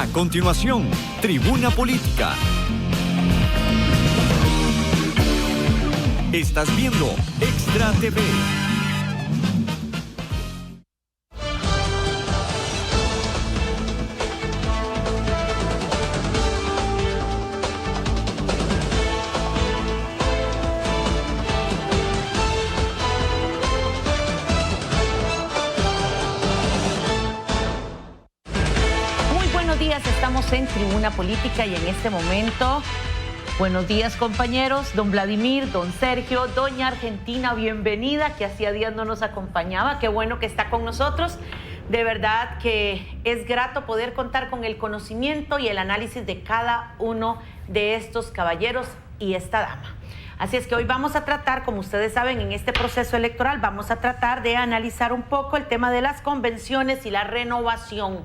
A continuación, Tribuna Política. Estás viendo Extra TV. Estamos en Tribuna Política y en este momento, buenos días compañeros, don Vladimir, don Sergio, doña Argentina, bienvenida, que hacía días no nos acompañaba, qué bueno que está con nosotros. De verdad que es grato poder contar con el conocimiento y el análisis de cada uno de estos caballeros y esta dama. Así es que hoy vamos a tratar, como ustedes saben, en este proceso electoral, vamos a tratar de analizar un poco el tema de las convenciones y la renovación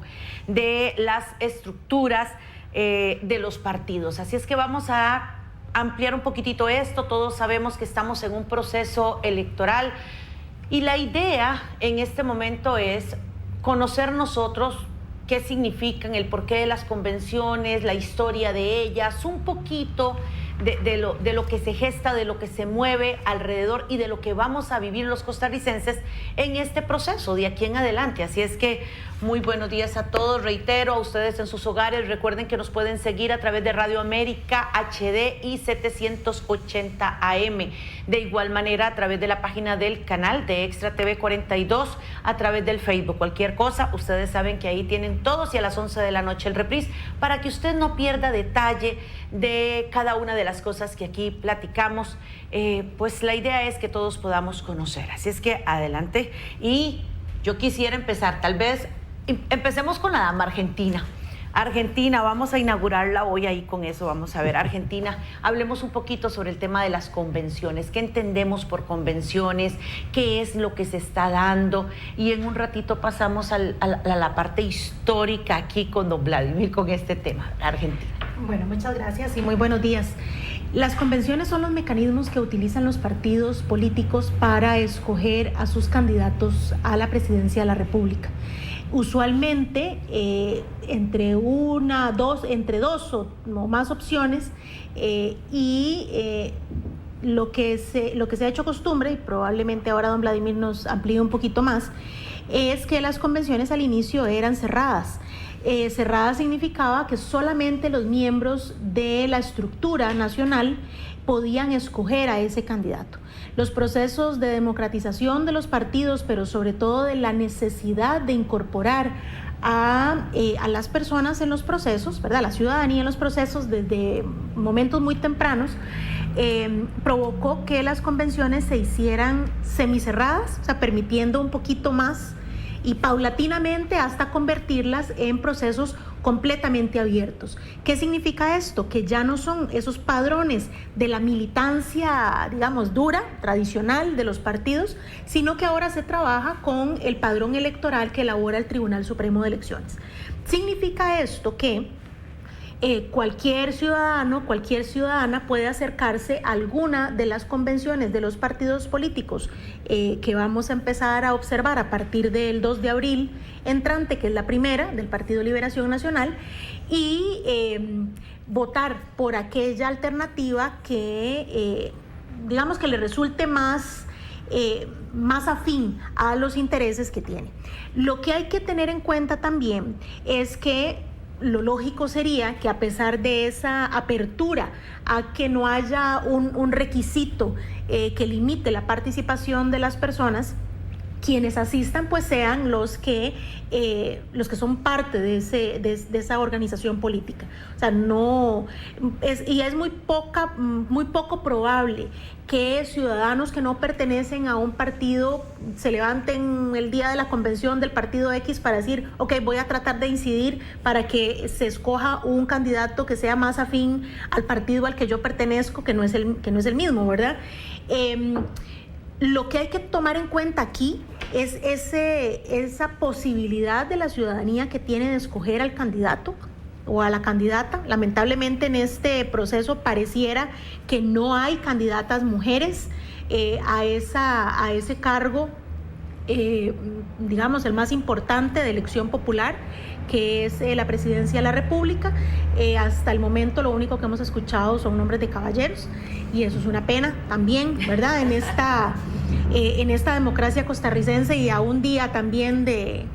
de las estructuras de los partidos. Así es que vamos a ampliar un poquitito esto. Todos sabemos que estamos en un proceso electoral y la idea en este momento es conocer nosotros qué significan, el porqué de las convenciones, la historia de ellas, un poquito de lo que se gesta, de lo que se mueve alrededor y de lo que vamos a vivir los costarricenses en este proceso de aquí en adelante. Así es que muy buenos días a todos, reitero, a ustedes en sus hogares, recuerden que nos pueden seguir a través de Radio América HD y 780 AM, de igual manera a través de la página del canal de Extra TV 42, a través del Facebook. Cualquier cosa, ustedes saben que ahí tienen todos y a las 11 de la noche el reprise para que usted no pierda detalle de cada una de las cosas que aquí platicamos. Pues la idea es que todos podamos conocer, así es que adelante. Y yo quisiera empezar, tal vez empecemos con la dama Argentina. Argentina, vamos a inaugurarla hoy ahí con eso, vamos a ver. Argentina, hablemos un poquito sobre el tema de las convenciones, qué entendemos por convenciones, qué es lo que se está dando, y en un ratito pasamos a la parte histórica aquí con don Vladimir con este tema, Argentina. Bueno, muchas gracias y muy buenos días. Las convenciones son los mecanismos que utilizan los partidos políticos para escoger a sus candidatos a la presidencia de la República. Usualmente entre dos o más opciones, lo que se ha hecho costumbre, y probablemente ahora don Vladimir nos amplíe un poquito más, es que las convenciones al inicio eran cerradas. Cerrada significaba que solamente los miembros de la estructura nacional podían escoger a ese candidato. Los procesos de democratización de los partidos, pero sobre todo de la necesidad de incorporar a las personas en los procesos, ¿verdad? La ciudadanía en los procesos desde momentos muy tempranos, provocó que las convenciones se hicieran semicerradas, o sea, permitiendo un poquito más y paulatinamente hasta convertirlas en procesos completamente abiertos. ¿Qué significa esto? Que ya no son esos padrones de la militancia, digamos, dura, tradicional de los partidos, sino que ahora se trabaja con el padrón electoral que elabora el Tribunal Supremo de Elecciones. Significa esto que cualquier ciudadano, cualquier ciudadana puede acercarse a alguna de las convenciones de los partidos políticos que vamos a empezar a observar a partir del 2 de abril entrante, que es la primera del Partido Liberación Nacional, y votar por aquella alternativa que digamos que le resulte más afín a los intereses que tiene. Lo que hay que tener en cuenta también es que lo lógico sería que, a pesar de esa apertura a que no haya un requisito que limite la participación de las personas, quienes asistan pues sean los que son parte de esa organización política. O sea, es muy poco probable que ciudadanos que no pertenecen a un partido se levanten el día de la convención del partido X para decir, ok, voy a tratar de incidir para que se escoja un candidato que sea más afín al partido al que yo pertenezco, que no es el mismo, ¿verdad? Lo que hay que tomar en cuenta aquí es esa posibilidad de la ciudadanía que tiene de escoger al candidato o a la candidata. Lamentablemente en este proceso pareciera que no hay candidatas mujeres a ese cargo digamos, el más importante de elección popular, que es la presidencia de la República. Hasta el momento lo único que hemos escuchado son nombres de caballeros, y eso es una pena también, ¿verdad? En esta democracia costarricense, y a un día también de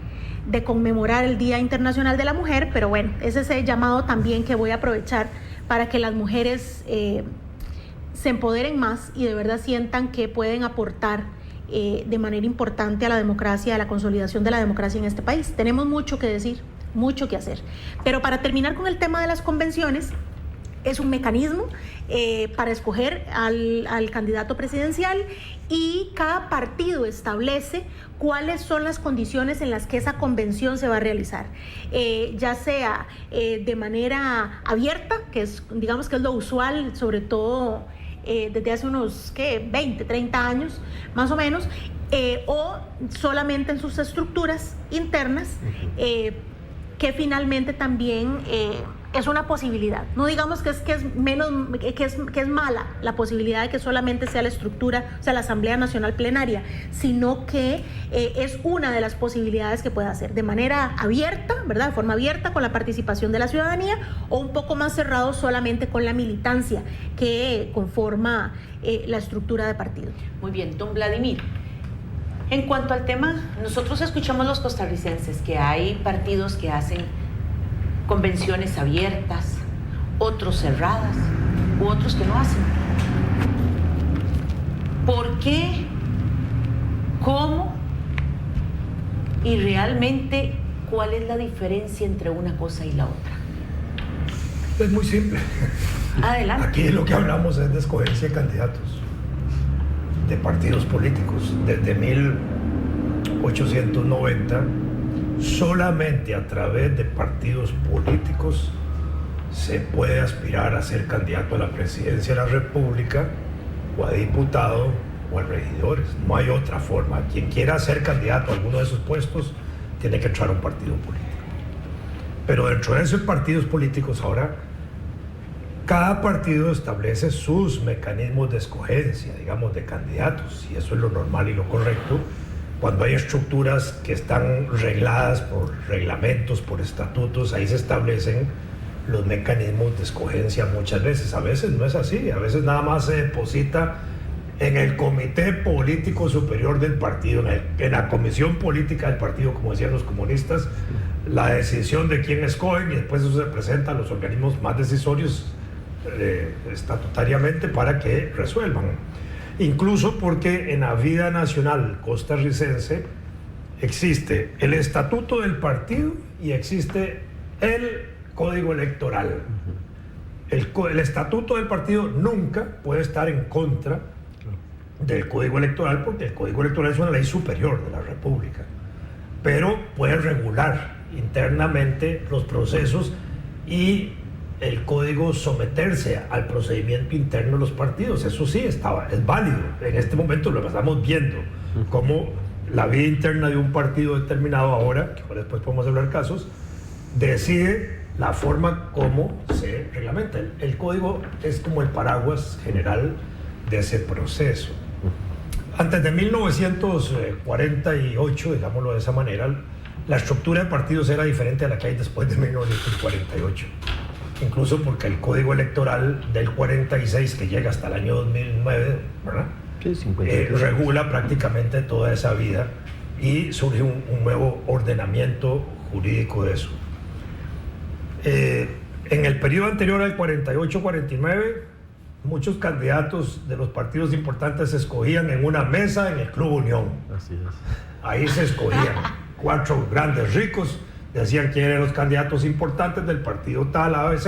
conmemorar el Día Internacional de la Mujer. Pero bueno, ese es el llamado también que voy a aprovechar para que las mujeres se empoderen más y de verdad sientan que pueden aportar de manera importante a la democracia, a la consolidación de la democracia en este país. Tenemos mucho que decir, mucho que hacer. Pero para terminar con el tema de las convenciones, es un mecanismo para escoger al candidato presidencial, y cada partido establece cuáles son las condiciones en las que esa convención se va a realizar, ya sea de manera abierta, que es, digamos que es lo usual, sobre todo desde hace unos 20, 30 años más o menos, o solamente en sus estructuras internas, que finalmente también es una posibilidad. No digamos que es mala la posibilidad de que solamente sea la estructura, o sea, la Asamblea Nacional Plenaria, sino que es una de las posibilidades que puede hacer de manera abierta, ¿verdad? De forma abierta, con la participación de la ciudadanía, o un poco más cerrado solamente con la militancia que conforma la estructura de partido. Muy bien, don Vladimir. En cuanto al tema, nosotros escuchamos los costarricenses que hay partidos que hacen convenciones abiertas, otros cerradas, u otros que no hacen. ¿Por qué? ¿Cómo? Y realmente, ¿cuál es la diferencia entre una cosa y la otra? Es muy simple. Adelante. Aquí lo que hablamos es de escogencia de candidatos, de partidos políticos. Desde 1890, solamente a través de partidos políticos se puede aspirar a ser candidato a la presidencia de la República, o a diputado, o a regidores. No hay otra forma. Quien quiera ser candidato a alguno de esos puestos tiene que entrar a un partido político. Pero dentro de esos partidos políticos ahora, cada partido establece sus mecanismos de escogencia, digamos, de candidatos, y eso es lo normal y lo correcto. Cuando hay estructuras que están regladas por reglamentos, por estatutos, ahí se establecen los mecanismos de escogencia muchas veces. A veces no es así, a veces nada más se deposita en el comité político superior del partido, en la comisión política del partido, como decían los comunistas, la decisión de quién escogen, y después eso se presenta a los organismos más decisorios estatutariamente para que resuelvan. Incluso porque en la vida nacional costarricense existe el estatuto del partido y existe el código electoral. El estatuto del partido nunca puede estar en contra del código electoral, porque el código electoral es una ley superior de la República, pero puede regular internamente los procesos, y el código someterse al procedimiento interno de los partidos. Eso sí es válido. En este momento lo estamos viendo, como la vida interna de un partido determinado ahora, que después podemos hablar casos, decide la forma como se reglamenta. El código es como el paraguas general de ese proceso. Antes de 1948, digámoslo de esa manera, la estructura de partidos era diferente a la que hay después de 1948. Incluso porque el código electoral del 46, que llega hasta el año 2009, ¿verdad? Sí, regula prácticamente toda esa vida, y surge un nuevo ordenamiento jurídico de eso. En el periodo anterior al 48-49, muchos candidatos de los partidos importantes se escogían en una mesa en el Club Unión. Así es. Ahí se escogían 4 grandes ricos, decían quién eran los candidatos importantes del partido tal, ABC,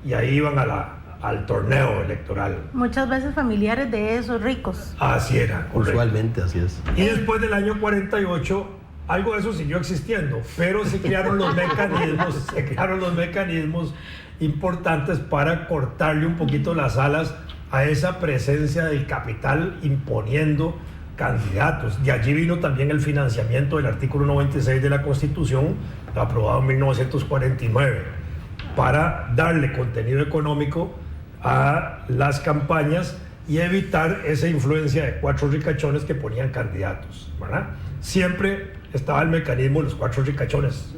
y ahí iban al torneo electoral. Muchas veces familiares de esos ricos. Así era, correcto. Usualmente así es. Y después del año 48, algo de eso siguió existiendo, pero se crearon los mecanismos importantes para cortarle un poquito las alas a esa presencia del capital imponiendo candidatos. De allí vino también el financiamiento del artículo 96 de la Constitución, aprobado en 1949, para darle contenido económico a las campañas y evitar esa influencia de 4 ricachones que ponían candidatos, ¿verdad? siempre estaba el mecanismo de los 4 ricachones,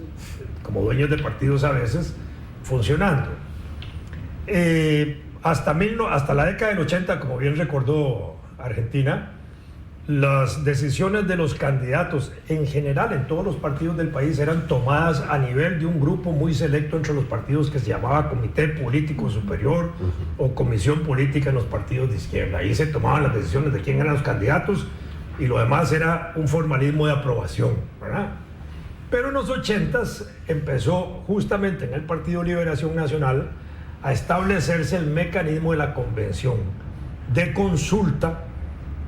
como dueños de partidos a veces, funcionando. Hasta la década del 80, como bien recordó Argentina, las decisiones de los candidatos en general en todos los partidos del país eran tomadas a nivel de un grupo muy selecto entre los partidos que se llamaba Comité Político Superior o Comisión Política en los partidos de izquierda. Ahí se tomaban las decisiones de quién eran los candidatos y lo demás era un formalismo de aprobación, ¿verdad? Pero en los 80s empezó justamente en el Partido Liberación Nacional a establecerse el mecanismo de la convención de consulta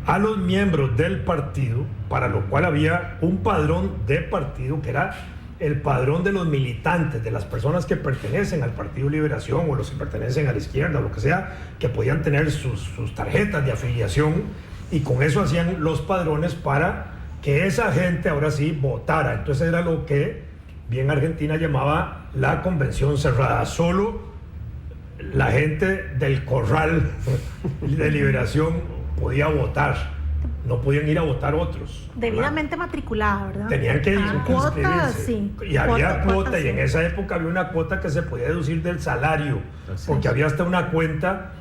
a los miembros del partido, para lo cual había un padrón de partido que era el padrón de los militantes, de las personas que pertenecen al Partido Liberación o los que pertenecen a la izquierda o lo que sea, que podían tener sus tarjetas de afiliación, y con eso hacían los padrones para que esa gente ahora sí votara. Entonces era lo que bien Argentina llamaba la convención cerrada. Solo la gente del corral de Liberación podía votar, no podían ir a votar otros, ¿verdad? Debidamente matriculada, ¿verdad? Tenían que cuotas, sí. Y había cuota, y sí. en esa época había una cuota que se podía deducir del salario, porque había hasta una cuenta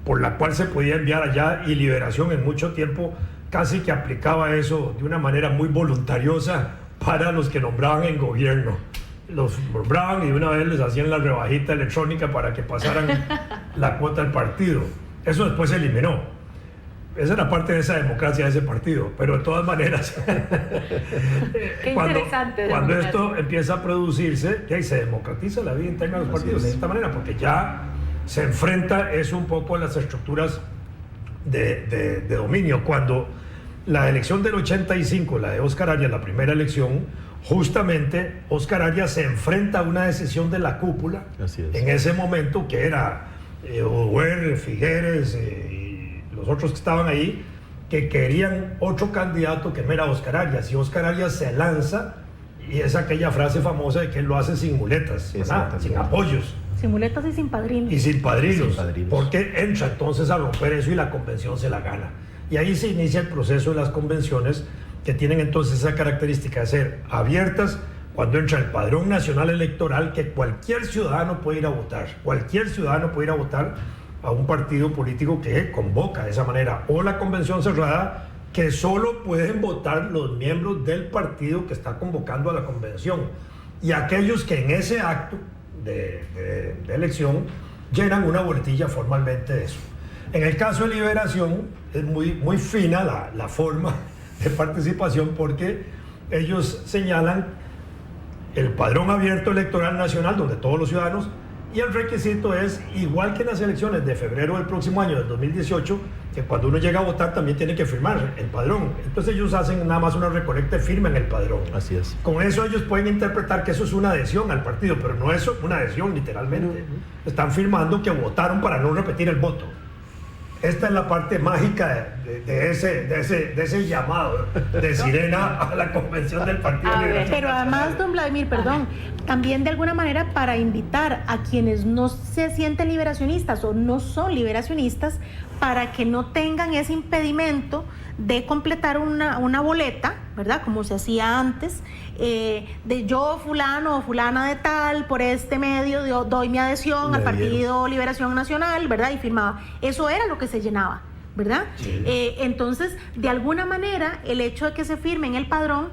por la cual se podía enviar allá, y Liberación en mucho tiempo casi que aplicaba eso de una manera muy voluntariosa para los que nombraban en gobierno. Los nombraban y de una vez les hacían la rebajita electrónica para que pasaran la cuota del partido. Eso después se eliminó. Esa era parte de esa democracia de ese partido. Pero de todas maneras, Qué interesante cuando democracia. esto empieza a producirse, ya se democratiza la vida interna de los partidos de esta manera, porque ya se enfrenta eso un poco a las estructuras de dominio. Cuando la elección del 85, la de Óscar Arias, la primera elección, justamente Óscar Arias se enfrenta a una decisión de la cúpula en ese momento, que era Oduber, Figueres y los otros que estaban ahí, que querían otro candidato que no era Óscar Arias, y Óscar Arias se lanza, y es aquella frase famosa de que él lo hace sin muletas, ¿verdad? Sin apoyos. Sin muletas y sin padrinos. Y sin padrinos, porque entra entonces a romper eso y la convención se la gana. Y ahí se inicia el proceso de las convenciones, que tienen entonces esa característica de ser abiertas cuando entra el padrón nacional electoral, que cualquier ciudadano puede ir a votar. Cualquier ciudadano puede ir a votar a un partido político que convoca de esa manera. O la convención cerrada, que solo pueden votar los miembros del partido que está convocando a la convención. Y aquellos que en ese acto de elección llenan una boletilla formalmente de eso. En el caso de Liberación es muy fina la forma de participación, porque ellos señalan el padrón abierto electoral nacional donde todos los ciudadanos, y el requisito es igual que en las elecciones de febrero del próximo año, del 2018, que cuando uno llega a votar también tiene que firmar el padrón. Entonces ellos hacen nada más una recolecta y firman el padrón. Así es. Con eso ellos pueden interpretar que eso es una adhesión al partido, pero no es una adhesión literalmente. Están firmando que votaron para no repetir el voto. Esta es la parte mágica de ese llamado de sirena a la convención del Partido Liberación. Pero además, don Vladimir, perdón, también de alguna manera para invitar a quienes no se sienten liberacionistas o no son liberacionistas, para que no tengan ese impedimento de completar una boleta, ¿verdad? Como se hacía antes, de yo fulano o fulana de tal, por este medio doy mi adhesión al Partido Liberación Nacional, ¿verdad? Y firmaba. Eso era lo que se llenaba, ¿verdad? Sí. Entonces, de alguna manera, el hecho de que se firme en el padrón,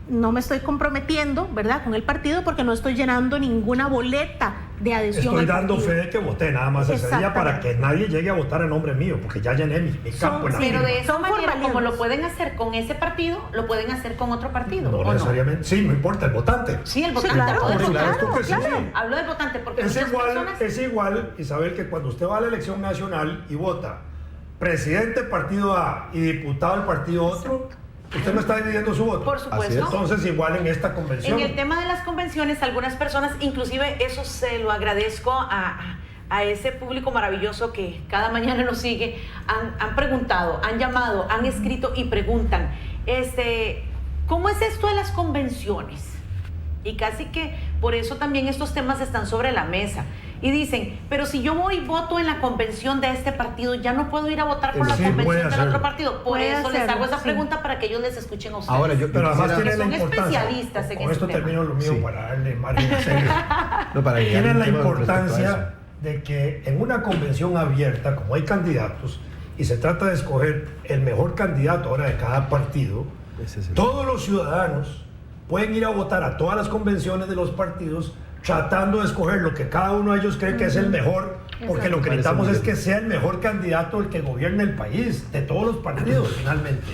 no me estoy comprometiendo, ¿verdad?, con el partido, porque no estoy llenando ninguna boleta de adhesión. Estoy al dando partido. fe de que voté nada más ese día, para que nadie llegue a votar a nombre mío, porque ya llené mi campo en la Pero firma. de esa Son manera, como formalismos. lo pueden hacer con ese partido, lo pueden hacer con otro partido. No ¿o necesariamente, sí, no importa, el votante. Sí, el votante. claro, hablo del por votante. supuesto que sí. claro. Hablo del votante, porque Es muchas igual, personas... Isabel, que cuando usted va a la elección nacional y vota presidente partido A y diputado del partido otro, usted no está dividiendo su voto. Por supuesto. Entonces, igual en esta convención. En el tema de las convenciones, algunas personas, inclusive eso se lo agradezco a ese público maravilloso que cada mañana nos sigue, han preguntado, han llamado, han escrito y preguntan, ¿cómo es esto de las convenciones? Y casi que por eso también estos temas están sobre la mesa. y dicen, pero si yo voy y voto en la convención de este partido, ya no puedo ir a votar por la Sí, convención puede del hacerlo. otro partido. Por Puede eso les hacerlo, hago esa sí. pregunta para que ellos les escuchen a ustedes. Ahora, Pero además quisiera- tiene la son importancia. especialistas en Con ese esto tema. termino lo mío Sí. para darle margen a Sergio. No, para que haya Tiene un la tema respecto a importancia de que en una convención abierta, como hay candidatos, y se trata de escoger el mejor candidato ahora de cada partido, Ese es el- todos los ciudadanos pueden ir a votar a todas las convenciones de los partidos tratando de escoger lo que cada uno de ellos cree que es el mejor, porque lo que Parece necesitamos muy es bien. que sea el mejor candidato el que gobierne el país, de todos los partidos, finalmente.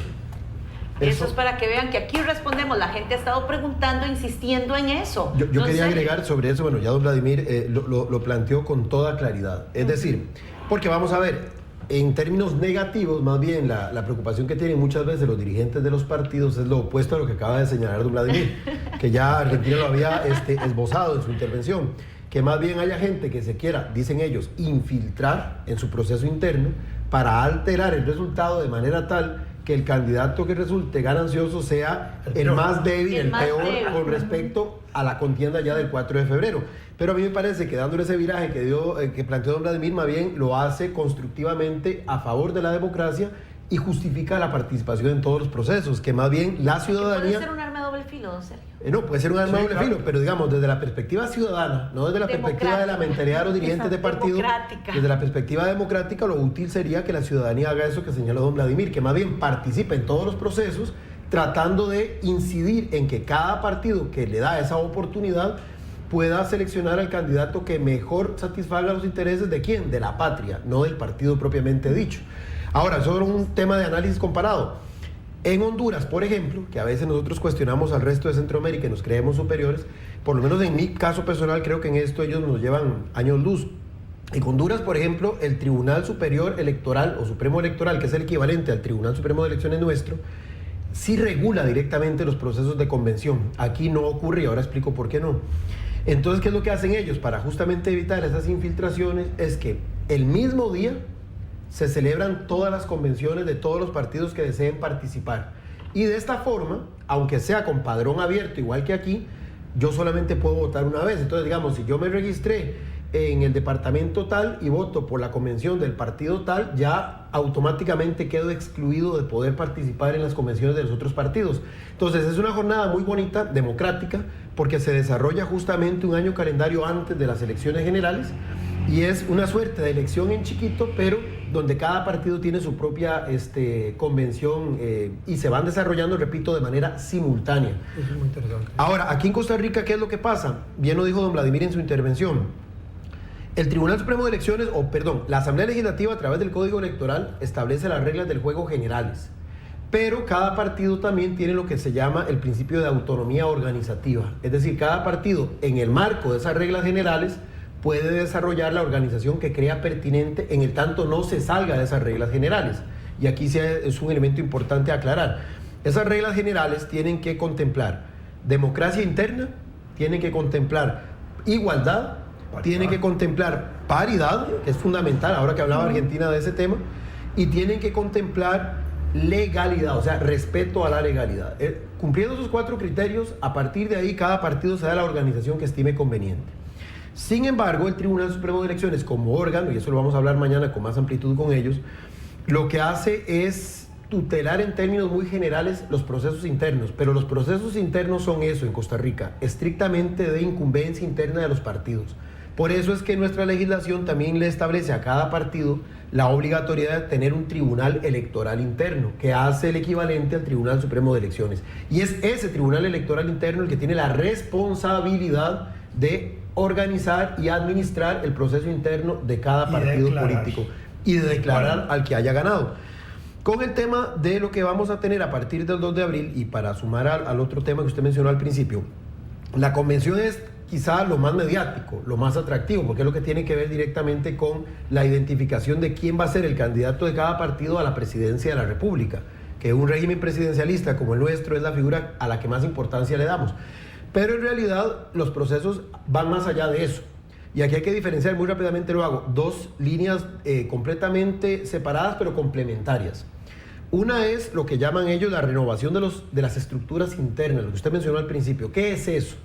Eso es para que vean que aquí respondemos. La gente ha estado preguntando, insistiendo en eso. Yo Don quería Sergio. agregar sobre eso, bueno, ya don Vladimir lo planteó con toda claridad. Es decir, porque vamos a ver, en términos negativos, más bien la preocupación que tienen muchas veces los dirigentes de los partidos es lo opuesto a lo que acaba de señalar don Vladimir, que ya Argentina lo había esbozado en su intervención, que más bien haya gente que se quiera, dicen ellos, infiltrar en su proceso interno para alterar el resultado de manera tal que el candidato que resulte ganancioso sea el más débil, El el más peor débil. con respecto a la contienda ya del 4 de febrero. Pero a mí me parece que dándole ese viraje que planteó don Vladimir, más bien lo hace constructivamente a favor de la democracia y justifica la participación en todos los procesos, que más bien la Puede ciudadanía... ser un arma de doble filo, don Sergio. No, puede ser un arma de Sí, doble claro. filo, pero digamos, desde la perspectiva ciudadana, no desde la perspectiva de la mentalidad de los dirigentes de partido, Democrática. desde la perspectiva democrática, lo útil sería que la ciudadanía haga eso que señaló don Vladimir, que más bien participe en todos los procesos, tratando de incidir en que cada partido que le da esa oportunidad pueda seleccionar al candidato que mejor satisfaga los intereses de quién, de la patria, no del partido propiamente dicho. Ahora, sobre un tema de análisis comparado. En Honduras, por ejemplo, que a veces nosotros cuestionamos al resto de Centroamérica y nos creemos superiores, por lo menos en mi caso personal creo que en esto ellos nos llevan años luz. En Honduras, por ejemplo, el Tribunal Superior Electoral o Supremo Electoral, que es el equivalente al Tribunal Supremo de Elecciones nuestro, sí regula directamente los procesos de convención. Aquí no ocurre y ahora explico por qué no. Entonces, ¿qué es lo que hacen ellos? Para justamente evitar esas infiltraciones, es que el mismo día se celebran todas las convenciones de todos los partidos que deseen participar. Y de esta forma, aunque sea con padrón abierto, igual que aquí, yo solamente puedo votar una vez. Entonces, digamos, si yo me registré en el departamento tal y voto por la convención del partido tal, ya automáticamente quedo excluido de poder participar en las convenciones de los otros partidos. Entonces, es una jornada muy bonita, democrática, porque se desarrolla justamente un año calendario antes de las elecciones generales y es una suerte de elección en chiquito, pero donde cada partido tiene su propia convención y se van desarrollando, repito, de manera simultánea. Eso es muy interesante. Ahora, aquí en Costa Rica, ¿qué es lo que pasa? Bien lo dijo don Vladimir en su intervención. El Tribunal Supremo de Elecciones, la Asamblea Legislativa a través del Código Electoral establece las reglas del juego generales, pero cada partido también tiene lo que se llama el principio de autonomía organizativa. Es decir, cada partido en el marco de esas reglas generales puede desarrollar la organización que crea pertinente en el tanto no se salga de esas reglas generales. Y aquí sí es un elemento importante a aclarar. Esas reglas generales tienen que contemplar democracia interna, tienen que contemplar igualdad, tienen que contemplar paridad, que es fundamental, ahora que hablaba Argentina de ese tema, y tienen que contemplar legalidad, o sea, respeto a la legalidad. Cumpliendo esos 4 criterios, a partir de ahí cada partido se da la organización que estime conveniente. Sin embargo, el Tribunal Supremo de Elecciones como órgano, y eso lo vamos a hablar mañana con más amplitud con ellos, lo que hace es tutelar en términos muy generales los procesos internos, pero los procesos internos son eso en Costa Rica, estrictamente de incumbencia interna de los partidos. Por eso es que nuestra legislación también le establece a cada partido la obligatoriedad de tener un tribunal electoral interno, que hace el equivalente al Tribunal Supremo de Elecciones. Y es ese tribunal electoral interno el que tiene la responsabilidad de organizar y administrar el proceso interno de cada partido político y de declarar al que haya ganado. Con el tema de lo que vamos a tener a partir del 2 de abril, y para sumar al otro tema que usted mencionó al principio, la convención es quizá lo más mediático, lo más atractivo, porque es lo que tiene que ver directamente con la identificación de quién va a ser el candidato de cada partido a la presidencia de la República, que un régimen presidencialista como el nuestro es la figura a la que más importancia le damos. Pero en realidad los procesos van más allá de eso. Y aquí hay que diferenciar, muy rápidamente lo hago, 2 líneas completamente separadas pero complementarias. Una es lo que llaman ellos la renovación de las estructuras internas, lo que usted mencionó al principio. ¿Qué es eso?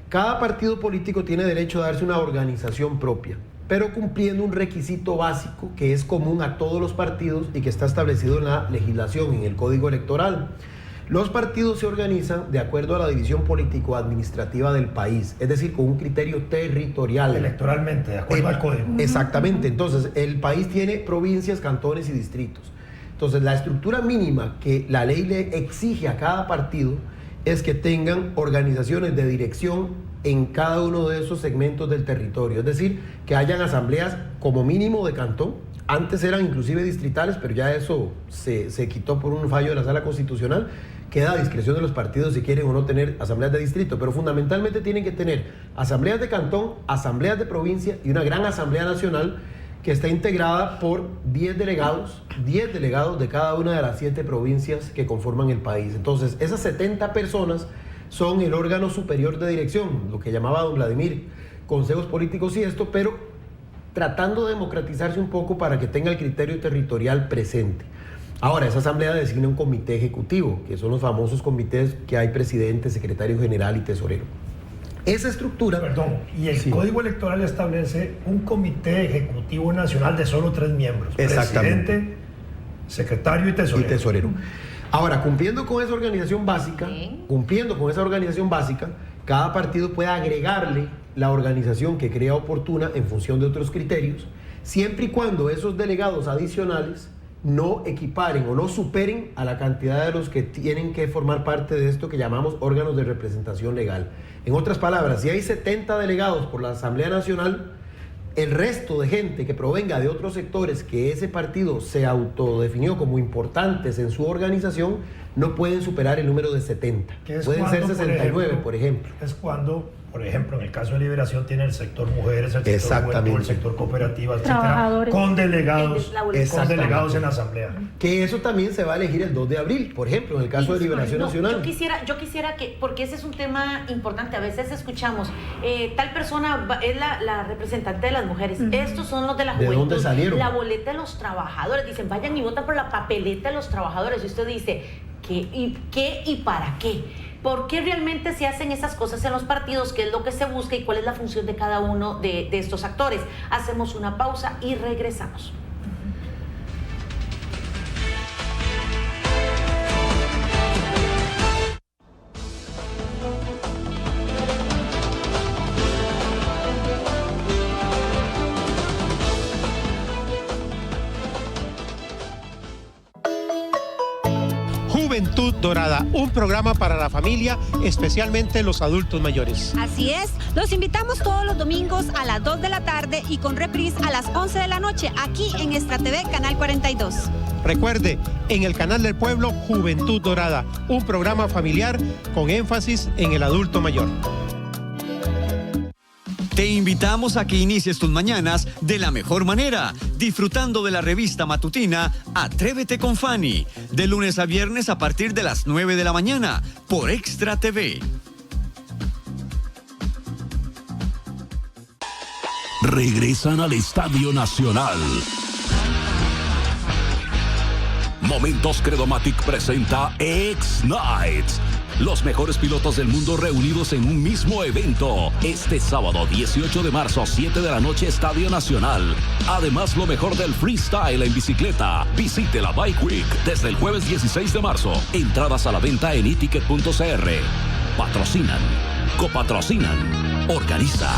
Cada partido político tiene derecho a darse una organización propia, pero cumpliendo un requisito básico que es común a todos los partidos y que está establecido en la legislación, en el Código Electoral. Los partidos se organizan de acuerdo a la división político-administrativa del país, es decir, con un criterio territorial. Electoralmente, de acuerdo al código. Exactamente. Entonces, el país tiene provincias, cantones y distritos. Entonces, la estructura mínima que la ley le exige a cada partido es que tengan organizaciones de dirección en cada uno de esos segmentos del territorio. Es decir, que hayan asambleas como mínimo de cantón. Antes eran inclusive distritales, pero ya eso se quitó por un fallo de la Sala Constitucional. Queda a discreción de los partidos si quieren o no tener asambleas de distrito, pero fundamentalmente tienen que tener asambleas de cantón, asambleas de provincia y una gran asamblea nacional que está integrada por 10 delegados de cada una de las 7 provincias que conforman el país. Entonces, esas 70 personas son el órgano superior de dirección, lo que llamaba don Vladimir, consejos políticos y esto, pero tratando de democratizarse un poco para que tenga el criterio territorial presente. Ahora, esa asamblea designa un comité ejecutivo, que son los famosos comités que hay presidente, secretario general y tesorero. Esa estructura... Perdón, y el Código Electoral establece un comité ejecutivo nacional de solo 3 miembros. Exactamente. Presidente, secretario y tesorero. Ahora, cumpliendo con esa organización básica, cada partido puede agregarle la organización que crea oportuna en función de otros criterios, siempre y cuando esos delegados adicionales no equiparen o no superen a la cantidad de los que tienen que formar parte de esto que llamamos órganos de representación legal. En otras palabras, si hay 70 delegados por la Asamblea Nacional, el resto de gente que provenga de otros sectores que ese partido se autodefinió como importantes en su organización, no pueden superar el número de 70. Pueden ser 69, por ejemplo. Es cuando, por ejemplo, en el caso de Liberación tiene el sector mujeres, el sector juventud, el sector cooperativas, etcétera, con delegados en la asamblea. Que eso también se va a elegir el 2 de abril, por ejemplo, en el caso de Liberación Nacional. Yo quisiera que, porque ese es un tema importante, a veces escuchamos, tal persona es la representante de las mujeres, estos son los de la juventud. ¿De dónde salieron? La boleta de los trabajadores, dicen, vayan y votan por la papeleta de los trabajadores, y usted dice, ¿qué y para qué? ¿Por qué realmente se hacen esas cosas en los partidos? ¿Qué es lo que se busca y cuál es la función de cada uno de estos actores? Hacemos una pausa y regresamos. Juventud Dorada, un programa para la familia, especialmente los adultos mayores. Así es, los invitamos todos los domingos a las 2 de la tarde y con reprise a las 11 de la noche, aquí en Extra TV, Canal 42. Recuerde, en el canal del pueblo, Juventud Dorada, un programa familiar con énfasis en el adulto mayor. Te invitamos a que inicies tus mañanas de la mejor manera, disfrutando de la revista matutina Atrévete con Fanny, de lunes a viernes a partir de las 9 de la mañana, por Extra TV. Regresan al Estadio Nacional. Momentos Credomatic presenta X-Nights. Los mejores pilotos del mundo reunidos en un mismo evento. Este sábado 18 de marzo, 7 de la noche, Estadio Nacional. Además, lo mejor del freestyle en bicicleta. Visite la Bike Week desde el jueves 16 de marzo. Entradas a la venta en eticket.cr. Patrocinan, copatrocinan, organiza.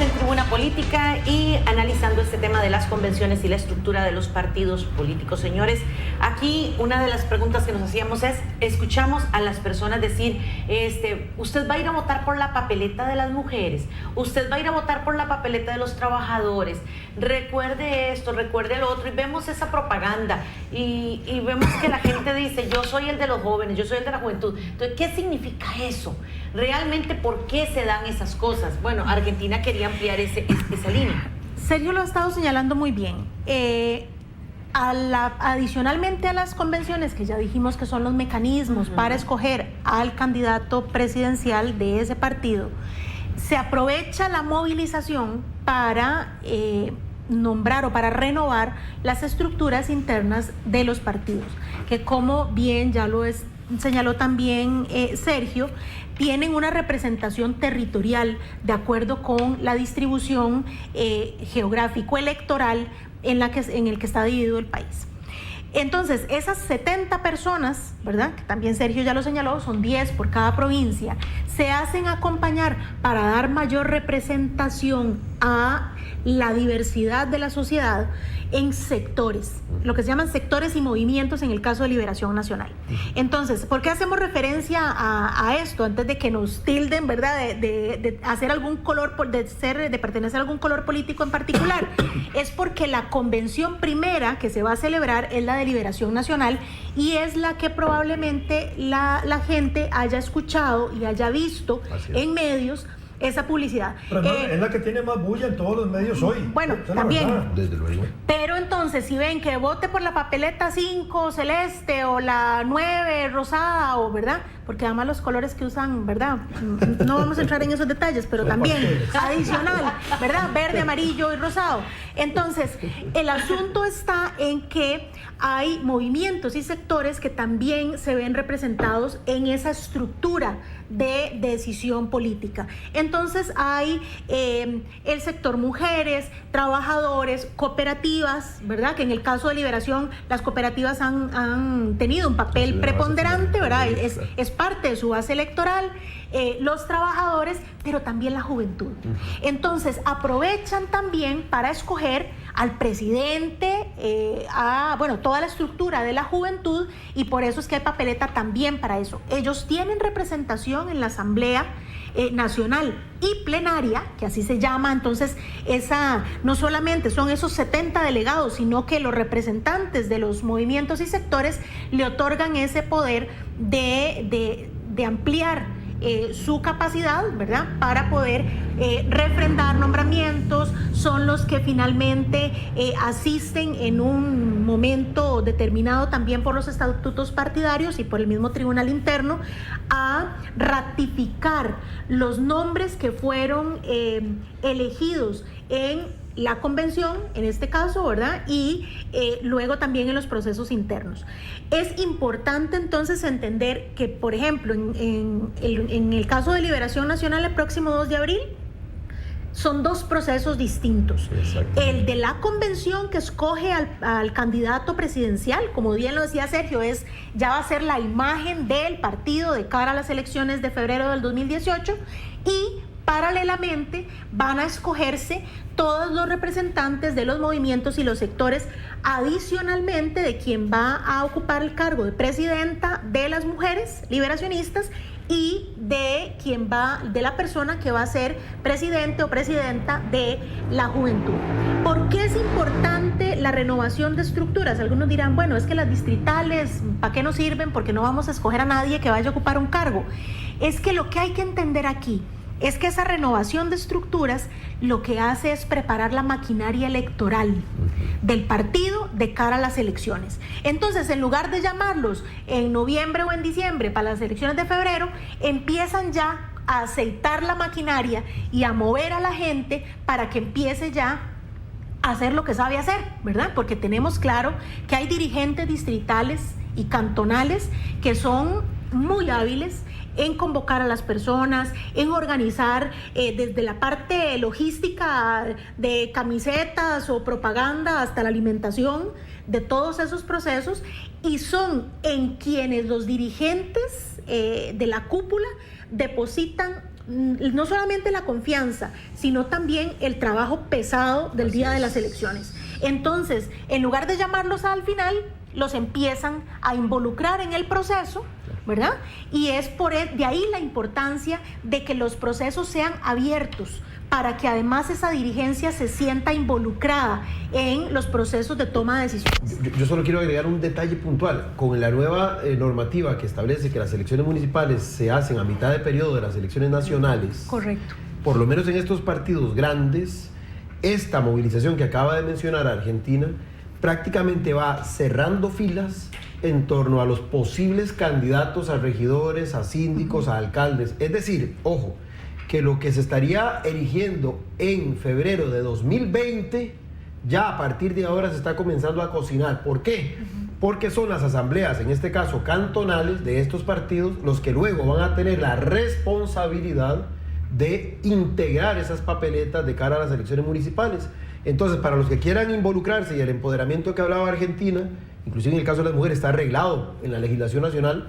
En Tribuna Política y analizando este tema de las convenciones y la estructura de los partidos políticos. Señores, aquí una de las preguntas que nos hacíamos es, escuchamos a las personas decir, usted va a ir a votar por la papeleta de las mujeres, usted va a ir a votar por la papeleta de los trabajadores, recuerde esto, recuerde lo otro, y vemos esa propaganda y vemos que la gente dice, yo soy el de los jóvenes, yo soy el de la juventud. Entonces, ¿qué significa eso? Realmente, ¿por qué se dan esas cosas? Bueno, Argentina quería ampliar esa línea. Sergio lo ha estado señalando muy bien. Adicionalmente a las convenciones, que ya dijimos que son los mecanismos para escoger al candidato presidencial de ese partido, se aprovecha la movilización para nombrar o para renovar las estructuras internas de los partidos, que como bien ya lo señaló también Sergio, tienen una representación territorial de acuerdo con la distribución geográfico-electoral en el que está dividido el país. Entonces, esas 70 personas, ¿verdad?, que también Sergio ya lo señaló, son 10 por cada provincia, se hacen acompañar para dar mayor representación a la diversidad de la sociedad en sectores, lo que se llaman sectores y movimientos en el caso de Liberación Nacional. Entonces, ¿por qué hacemos referencia a esto antes de que nos tilden, ¿verdad?, de hacer algún color, de pertenecer a algún color político en particular? Es porque la convención primera que se va a celebrar es la de Liberación Nacional y es la que probablemente la gente haya escuchado y haya visto en medios esa publicidad. Pero es la que tiene más bulla en todos los medios hoy. Bueno, también. Desde luego. Pero entonces, si ven que vote por la papeleta 5 celeste o la 9 rosada, o ¿verdad? Porque además los colores que usan, ¿verdad? No vamos a entrar en esos detalles, pero también adicional, ¿verdad? Verde, amarillo y rosado. Entonces, el asunto está en que hay movimientos y sectores que también se ven representados en esa estructura de decisión política. Entonces hay el sector mujeres, trabajadores, cooperativas, ¿verdad? Que en el caso de Liberación las cooperativas han tenido un papel preponderante, ¿verdad? Es parte de su base electoral. Los trabajadores, pero también la juventud. Entonces aprovechan también para escoger al presidente, toda la estructura de la juventud, y por eso es que hay papeleta también para eso. Ellos tienen representación en la Asamblea Nacional y plenaria, que así se llama. Entonces no solamente son esos 70 delegados, sino que los representantes de los movimientos y sectores le otorgan ese poder de ampliar su capacidad, ¿verdad?, para poder refrendar nombramientos. Son los que finalmente asisten en un momento determinado también por los estatutos partidarios y por el mismo tribunal interno a ratificar los nombres que fueron elegidos en la convención, en este caso, ¿verdad? Y luego también en los procesos internos. Es importante entonces entender que, por ejemplo, en el caso de Liberación Nacional el próximo 2 de abril, son dos procesos distintos. El de la convención, que escoge al candidato presidencial, como bien lo decía Sergio, ya va a ser la imagen del partido de cara a las elecciones de febrero del 2018, y paralelamente van a escogerse todos los representantes de los movimientos y los sectores, adicionalmente de quien va a ocupar el cargo de presidenta de las mujeres liberacionistas y de la persona que va a ser presidente o presidenta de la juventud. ¿Por qué es importante la renovación de estructuras? Algunos dirán, bueno, es que las distritales, ¿para qué nos sirven? Porque no vamos a escoger a nadie que vaya a ocupar un cargo. Es que lo que hay que entender aquí es que esa renovación de estructuras lo que hace es preparar la maquinaria electoral del partido de cara a las elecciones. Entonces, en lugar de llamarlos en noviembre o en diciembre para las elecciones de febrero, empiezan ya a aceitar la maquinaria y a mover a la gente para que empiece ya a hacer lo que sabe hacer, ¿verdad? Porque tenemos claro que hay dirigentes distritales y cantonales que son muy hábiles en convocar a las personas, en organizar desde la parte logística de camisetas o propaganda hasta la alimentación de todos esos procesos, y son en quienes los dirigentes de la cúpula depositan no solamente la confianza, sino también el trabajo pesado del día de las elecciones. Entonces, en lugar de llamarlos al final, los empiezan a involucrar en el proceso, ¿verdad? Y es de ahí la importancia de que los procesos sean abiertos, para que además esa dirigencia se sienta involucrada en los procesos de toma de decisiones. Yo solo quiero agregar un detalle puntual. Con la nueva normativa que establece que las elecciones municipales se hacen a mitad de periodo de las elecciones nacionales. Correcto. Por lo menos en estos partidos grandes, esta movilización que acaba de mencionar Argentina prácticamente va cerrando filas en torno a los posibles candidatos a regidores, a síndicos, a alcaldes. Es decir, ojo, que lo que se estaría erigiendo en febrero de 2020, ya a partir de ahora se está comenzando a cocinar. ¿Por qué? Porque son las asambleas, en este caso cantonales, de estos partidos, los que luego van a tener la responsabilidad de integrar esas papeletas de cara a las elecciones municipales. Entonces, para los que quieran involucrarse y el empoderamiento que hablaba Argentina, inclusive en el caso de las mujeres está arreglado en la legislación nacional,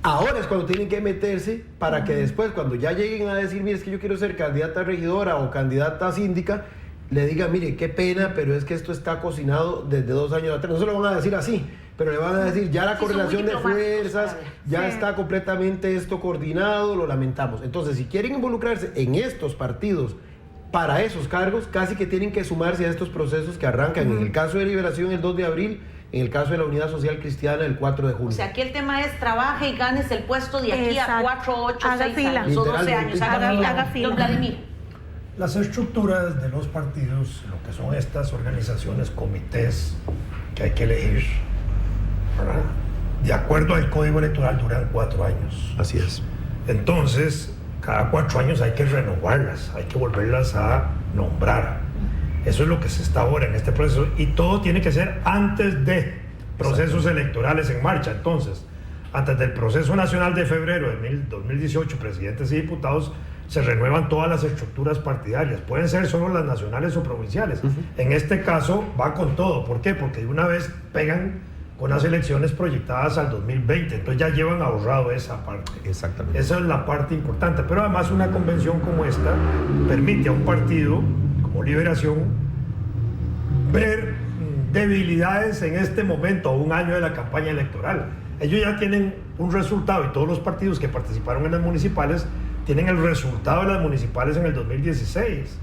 ahora es cuando tienen que meterse para que después, cuando ya lleguen a decir, mire, es que yo quiero ser candidata a regidora o candidata a síndica, le digan, mire, qué pena, pero es que esto está cocinado desde 2 años atrás. No se lo van a decir así, pero le van a decir, ya la correlación de fuerzas, ya está completamente esto coordinado, lo lamentamos. Entonces, si quieren involucrarse en estos partidos para esos cargos, casi que tienen que sumarse a estos procesos que arrancan, en el caso de Liberación el 2 de abril, en el caso de la Unidad Social Cristiana el 4 de junio. O sea, aquí el tema es trabaje y ganes el puesto de aquí a 4, 8, 6 años o 12 años. Haga fila. Don Vladimir. Las estructuras de los partidos, lo que son estas organizaciones, comités que hay que elegir, ¿verdad?, de acuerdo al Código Electoral, duran 4 años. Así es. Entonces, cada 4 años hay que renovarlas, hay que volverlas a nombrar. Eso es lo que se está ahora en este proceso, y todo tiene que ser antes de procesos electorales en marcha. Entonces, antes del proceso nacional de febrero de 2018, presidentes y diputados, se renuevan todas las estructuras partidarias. Pueden ser solo las nacionales o provinciales. En este caso va con todo. ¿Por qué? Porque de una vez pegan con las elecciones proyectadas al 2020. Entonces ya llevan ahorrado esa parte. Exactamente. Esa es la parte importante. Pero además una convención como esta permite a un partido como Liberación ver debilidades en este momento, a un año de la campaña electoral. Ellos ya tienen un resultado, y todos los partidos que participaron en las municipales tienen el resultado de las municipales en el 2016.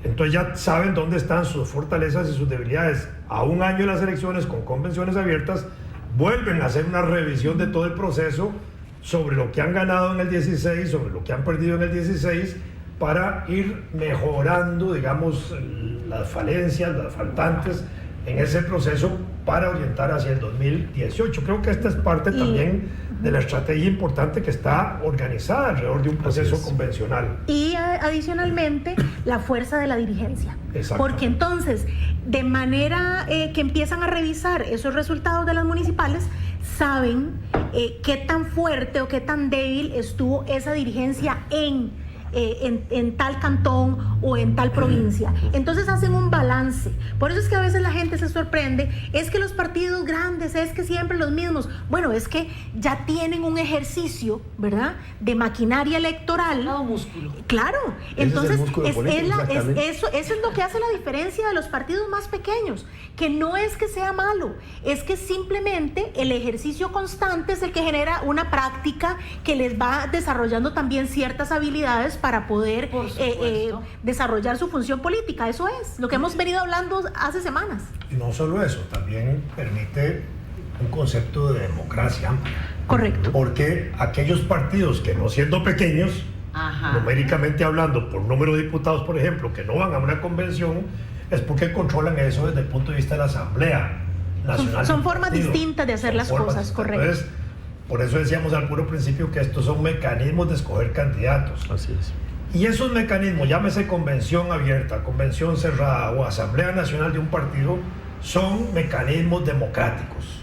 Entonces ya saben dónde están sus fortalezas y sus debilidades. A un año de las elecciones, con convenciones abiertas, vuelven a hacer una revisión de todo el proceso sobre lo que han ganado en el 16, sobre lo que han perdido en el 16, para ir mejorando, digamos, las falencias, las faltantes en ese proceso para orientar hacia el 2018. Creo que esta es parte también de la estrategia importante que está organizada alrededor de un proceso convencional. Y adicionalmente, la fuerza de la dirigencia. Porque entonces, de manera que empiezan a revisar esos resultados de las municipales, saben qué tan fuerte o qué tan débil estuvo esa dirigencia en tal cantón o en tal provincia. Entonces hacen un balance. Por eso es que a veces la gente se sorprende, es que los partidos grandes, es que siempre los mismos. Bueno, es que ya tienen un ejercicio, ¿verdad?, de maquinaria electoral. Todo músculo. Claro. Entonces, eso es lo que hace la diferencia de los partidos más pequeños, que no es que sea malo, es que simplemente el ejercicio constante es el que genera una práctica que les va desarrollando también ciertas habilidades para poder desarrollar su función política. Eso es lo que hemos venido hablando hace semanas. Y no solo eso, también permite un concepto de democracia amplia. Correcto. Porque aquellos partidos que, no siendo pequeños, numéricamente hablando, por número de diputados, por ejemplo, que no van a una convención, es porque controlan eso desde el punto de vista de la Asamblea Nacional. Son formas distintas de hacer las cosas, correcto. Entonces, por eso decíamos al puro principio que estos son mecanismos de escoger candidatos. Así es. Y esos mecanismos, llámese convención abierta, convención cerrada o asamblea nacional de un partido, son mecanismos democráticos.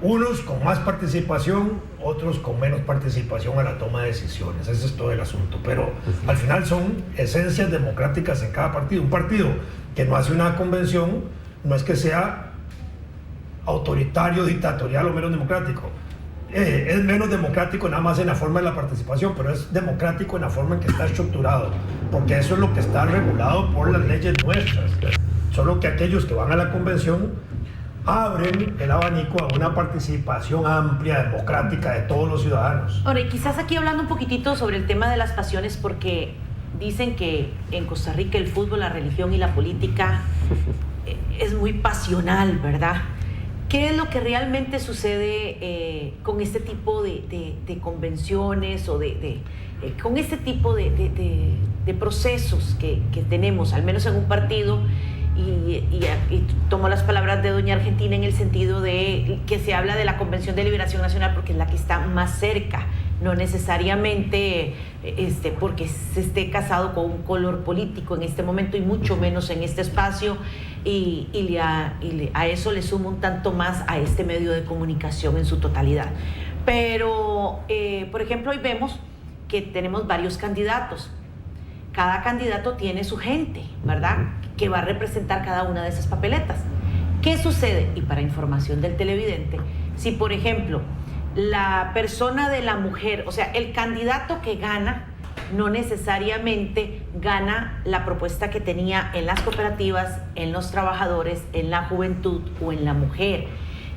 Unos con más participación, otros con menos participación a la toma de decisiones. Ese es todo el asunto. Pero al final son esencias democráticas en cada partido. Un partido que no hace una convención no es que sea autoritario, dictatorial o menos democrático. Es menos democrático nada más en la forma de la participación, pero es democrático en la forma en que está estructurado, porque eso es lo que está regulado por las leyes nuestras. Solo que aquellos que van a la convención abren el abanico a una participación amplia, democrática de todos los ciudadanos. Ahora, y quizás aquí hablando un poquitito sobre el tema de las pasiones, porque dicen que en Costa Rica el fútbol, la religión y la política es muy pasional, ¿verdad? ¿Qué es lo que realmente sucede con este tipo de convenciones o con este tipo de procesos que tenemos, al menos en un partido? Y tomo las palabras de doña Argentina en el sentido de que se habla de la Convención de Liberación Nacional porque es la que está más cerca no necesariamente porque se esté casado con un color político en este momento y mucho menos en este espacio, y a eso le suma un tanto más a este medio de comunicación en su totalidad. Pero, por ejemplo, hoy vemos que tenemos varios candidatos. Cada candidato tiene su gente, ¿verdad?, que va a representar cada una de esas papeletas. ¿Qué sucede? Y para información del televidente, si por ejemplo la persona de la mujer, o sea, el candidato que gana, no necesariamente gana la propuesta que tenía en las cooperativas, en los trabajadores, en la juventud o en la mujer.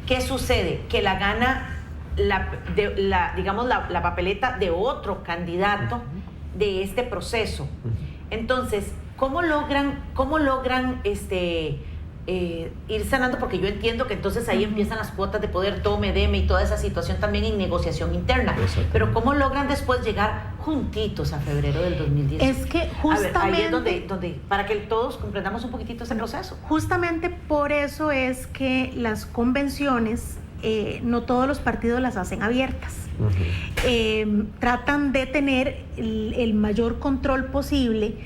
¿Qué sucede? Que la gana la papeleta de otro candidato de este proceso. Entonces, ¿cómo logran ir sanando? Porque yo entiendo que entonces ahí empiezan las cuotas de poder, tome, deme, y toda esa situación también en negociación interna. Pero ¿cómo logran después llegar juntitos a febrero del 2010? Es que justamente... A ver, ahí es donde para que todos comprendamos un poquitito ese proceso. Justamente por eso es que las convenciones, no todos los partidos las hacen abiertas. Tratan de tener el mayor control posible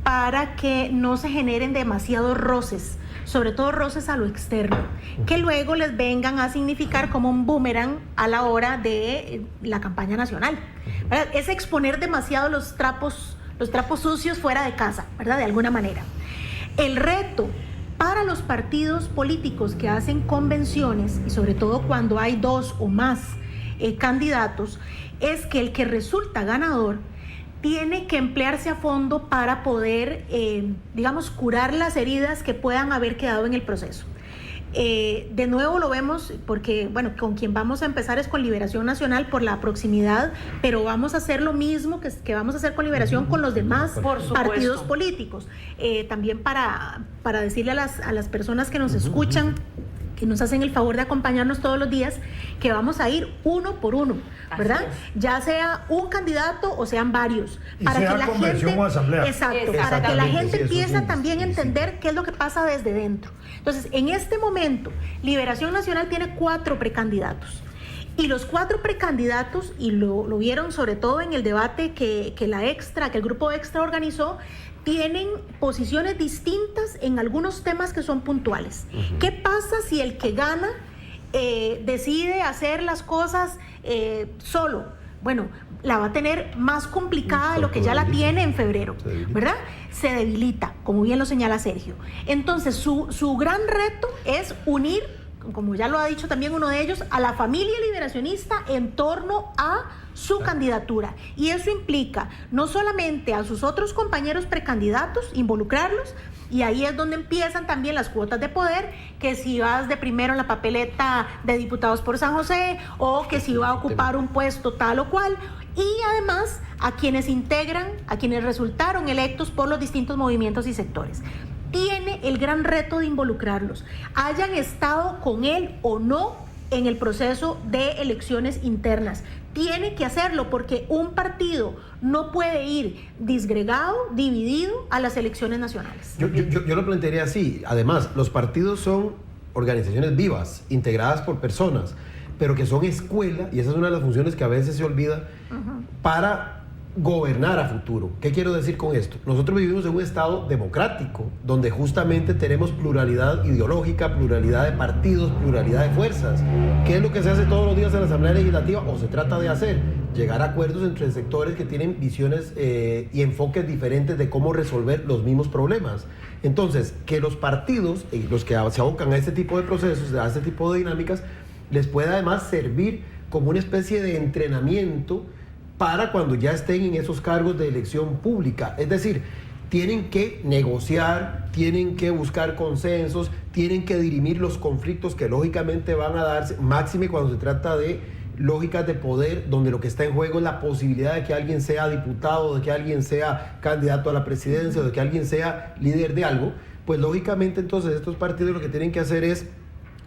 para que no se generen demasiados roces, sobre todo roces a lo externo, que luego les vengan a significar como un boomerang a la hora de la campaña nacional, ¿verdad? Es exponer demasiado los trapos sucios fuera de casa, ¿verdad? De alguna manera. El reto para los partidos políticos que hacen convenciones, y sobre todo cuando hay 2 o más candidatos, es que el que resulta ganador tiene que emplearse a fondo para poder, curar las heridas que puedan haber quedado en el proceso. De nuevo lo vemos porque, con quien vamos a empezar es con Liberación Nacional por la proximidad, pero vamos a hacer lo mismo que vamos a hacer con Liberación con los demás partidos políticos. También para decirle a las personas que nos escuchan, que nos hacen el favor de acompañarnos todos los días, que vamos a ir uno por uno, ¿verdad? Ya sea un candidato o sean varios. Para que la gente, o asamblea. Exacto, para que la gente empiece también a entender qué es lo que pasa desde dentro. Entonces, en este momento, Liberación Nacional tiene 4 precandidatos. Y los 4 precandidatos, y lo vieron sobre todo en el debate que el grupo Extra organizó, tienen posiciones distintas en algunos temas que son puntuales. ¿Qué pasa si el que gana decide hacer las cosas solo? Bueno, la va a tener más complicada de lo que ya la tiene en febrero, ¿verdad? Se debilita, como bien lo señala Sergio. Entonces, su gran reto es unir, como ya lo ha dicho también uno de ellos, a la familia liberacionista en torno a su candidatura. Y eso implica no solamente a sus otros compañeros precandidatos, involucrarlos, y ahí es donde empiezan también las cuotas de poder, que si vas de primero en la papeleta de diputados por San José, o que si va a ocupar un puesto tal o cual, y además a quienes integran, a quienes resultaron electos por los distintos movimientos y sectores. Tiene el gran reto de involucrarlos, hayan estado con él o no en el proceso de elecciones internas. Tiene que hacerlo porque un partido no puede ir disgregado, dividido a las elecciones nacionales. Yo lo plantearía así. Además, los partidos son organizaciones vivas, integradas por personas, pero que son escuela, y esa es una de las funciones que a veces se olvida, para gobernar a futuro. ¿Qué quiero decir con esto? Nosotros vivimos en un estado democrático, donde justamente tenemos pluralidad ideológica, pluralidad de partidos, pluralidad de fuerzas. ¿Qué es lo que se hace todos los días en la Asamblea Legislativa? O se trata de hacer, llegar a acuerdos entre sectores que tienen visiones y enfoques diferentes de cómo resolver los mismos problemas. Entonces, que los partidos, los que se abocan a este tipo de procesos, a este tipo de dinámicas, les pueda además servir como una especie de entrenamiento para cuando ya estén en esos cargos de elección pública. Es decir, tienen que negociar, tienen que buscar consensos, tienen que dirimir los conflictos que lógicamente van a darse, máxime cuando se trata de lógicas de poder, donde lo que está en juego es la posibilidad de que alguien sea diputado, de que alguien sea candidato a la presidencia, o de que alguien sea líder de algo. Pues lógicamente entonces estos partidos lo que tienen que hacer es